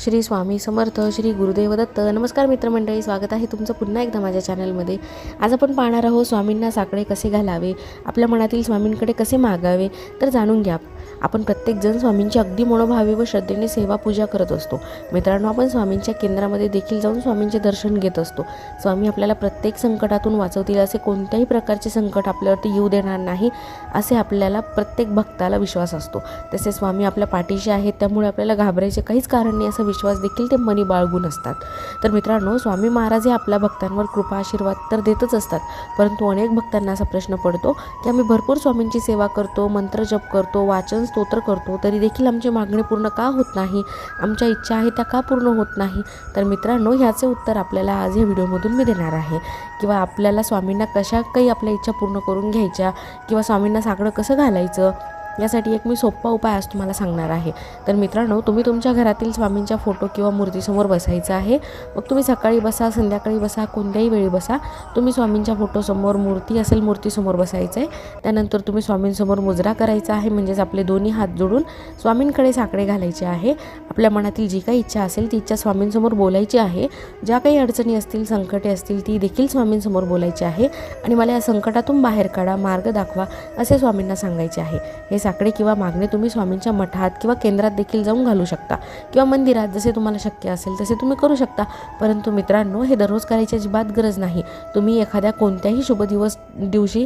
श्री स्वामी समर्थ, श्री गुरुदेव दत्त. नमस्कार मित्रमंडळी, स्वागत आहे तुमचं पुन्हा एकदा माझ्या चॅनलमध्ये. आज आपण पाहणार आहोत स्वामींना साकडे कसे घालावे, आपल्या मनातील स्वामींकडे कसे मागावे. तर जाणून घ्या. आपण प्रत्येकजण स्वामींची अगदी मनोभावे व श्रद्धेने सेवा पूजा करत असतो. मित्रांनो, आपण स्वामींच्या केंद्रामध्ये देखील जाऊन स्वामींचे दर्शन घेत असतो. स्वामी आपल्याला प्रत्येक संकटातून वाचवतील, असे कोणत्याही प्रकारचे संकट आपल्यावरती येऊ देणार नाही असे आपल्याला प्रत्येक भक्ताला विश्वास असतो. तसे स्वामी आपल्या पाठीशी आहेत, त्यामुळे आपल्याला घाबरायचे काहीच कारण नाही असा विश्वास देखील ते मनी बाळगून असतात. तर मित्रांनो, स्वामी महाराज हे आपल्या भक्तांवर कृपा आशीर्वाद तर देतच असतात, परंतु अनेक भक्तांना असा प्रश्न पडतो की आम्ही भरपूर स्वामींची सेवा करतो, मंत्र जप करतो, वाचन स्तोत्र करतो, तरी देखील आमची मागणी पूर्ण का होत नाही, आमच्या इच्छा आहे त्या का पूर्ण होत नाही. तर मित्रांनो, ह्याचे उत्तर आपल्याला आज या व्हिडिओमधून मी देणार आहे. किंवा आपल्याला स्वामींना कशा काही आपल्या इच्छा पूर्ण करून घ्यायच्या, किंवा स्वामींना साकडं कसं घालायचं, यासाठी एक मी सोपा उपाय आज तुम्हाला सांगणार आहे. तर मित्रांनो, तुम्ही तुमच्या घरातील स्वामींच्या फोटो किंवा मूर्तीसमोर बसायचं आहे. मग तुम्ही सकाळी बसा, संध्याकाळी बसा, कोणत्याही वेळी बसा. तुम्ही स्वामींच्या फोटोसमोर, मूर्ती असेल मूर्तीसमोर बसायचं आहे. त्यानंतर तुम्ही स्वामींसमोर मुजरा करायचा आहे, म्हणजेच आपले दोन्ही हात जोडून स्वामींकडे साकडे घालायचे आहे. आपल्या मनातील जी काही इच्छा असेल ती इच्छा स्वामींसमोर बोलायची आहे. ज्या काही अडचणी असतील, संकटे असतील, ती देखील स्वामींसमोर बोलायची आहे. आणि मला या संकटातून बाहेर काढा, मार्ग दाखवा असे स्वामींना सांगायचे आहे. हे साकडे किंवा मागणे तुम्ही स्वामींच्या मठात किंवा केंद्रात देखील जाऊन घालू शकता, किंवा मंदिरात, जसे तुम्हाला शक्य असेल तसे तुम्ही करू शकता. परंतु मित्रांनो, हे दररोज करायची अजिबात गरज नाही. तुम्ही एखाद्या कोणत्याही शुभ दिवशी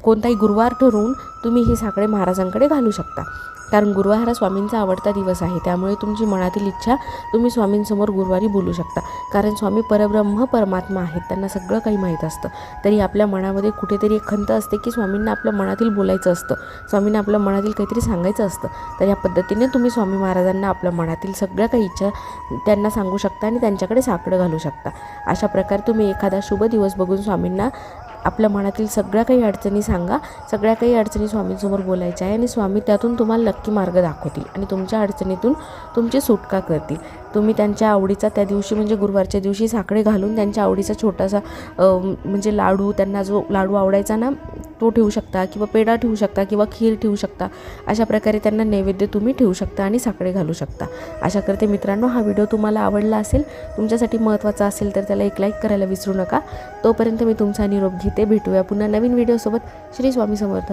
कोणताही गुरुवार ठरवून तुम्ही हे साकडे महाराजांकडे घालू शकता. कारण गुरुवार हा स्वामींचा आवडता दिवस आहे, त्यामुळे तुमची मनातील इच्छा तुम्ही स्वामींसमोर गुरुवारी बोलू शकता. कारण स्वामी परब्रह्म परमात्मा आहेत, त्यांना सगळं काही माहीत असतं. तरी आपल्या मनामध्ये कुठेतरी एक खंत असते की स्वामींना आपल्या मनातील बोलायचं असतं, स्वामींना आपल्या मनातील काहीतरी सांगायचं असतं. तर या पद्धतीने तुम्ही स्वामी महाराजांना आपल्या मनातील सगळ्या काही इच्छा त्यांना सांगू शकता आणि त्यांच्याकडे साकडं घालू शकता. अशा प्रकारे तुम्ही एखादा शुभ दिवस बघून स्वामींना आपल्या मनातील सगळ्या काही अडचणी सांगा. सगळ्या काही अडचणी स्वामींसमोर बोलायच्या आहे आणि स्वामी त्यातून तुम्हाला नक्की मार्ग दाखवतील आणि तुमच्या अडचणीतून तुमची सुटका करतील. तुम्ही त्यांच्या आवडीचा त्या दिवशी, म्हणजे गुरुवारच्या दिवशी, साकडे घालून त्यांच्या आवडीचा छोटासा म्हणजे लाडू, त्यांना जो लाडू आवडायचा ना तो ठेवू शकता, किंवा पेढा ठेवू शकता, किंवा खीर ठेवू शकता. अशा प्रकारे त्यांना नैवेद्य तुम्ही ठेवू शकता आणि साकडे घालू शकता. अशा करते मित्रांनो, हा व्हिडिओ तुम्हाला आवडला असेल, तुमच्यासाठी महत्त्वाचा असेल, तर त्याला एक लाईक करायला विसरू नका. तोपर्यंत मी तुमचा निरोप घेते. भेटूया पुन्हा नवीन व्हिडिओसोबत. श्री स्वामी समर्थ.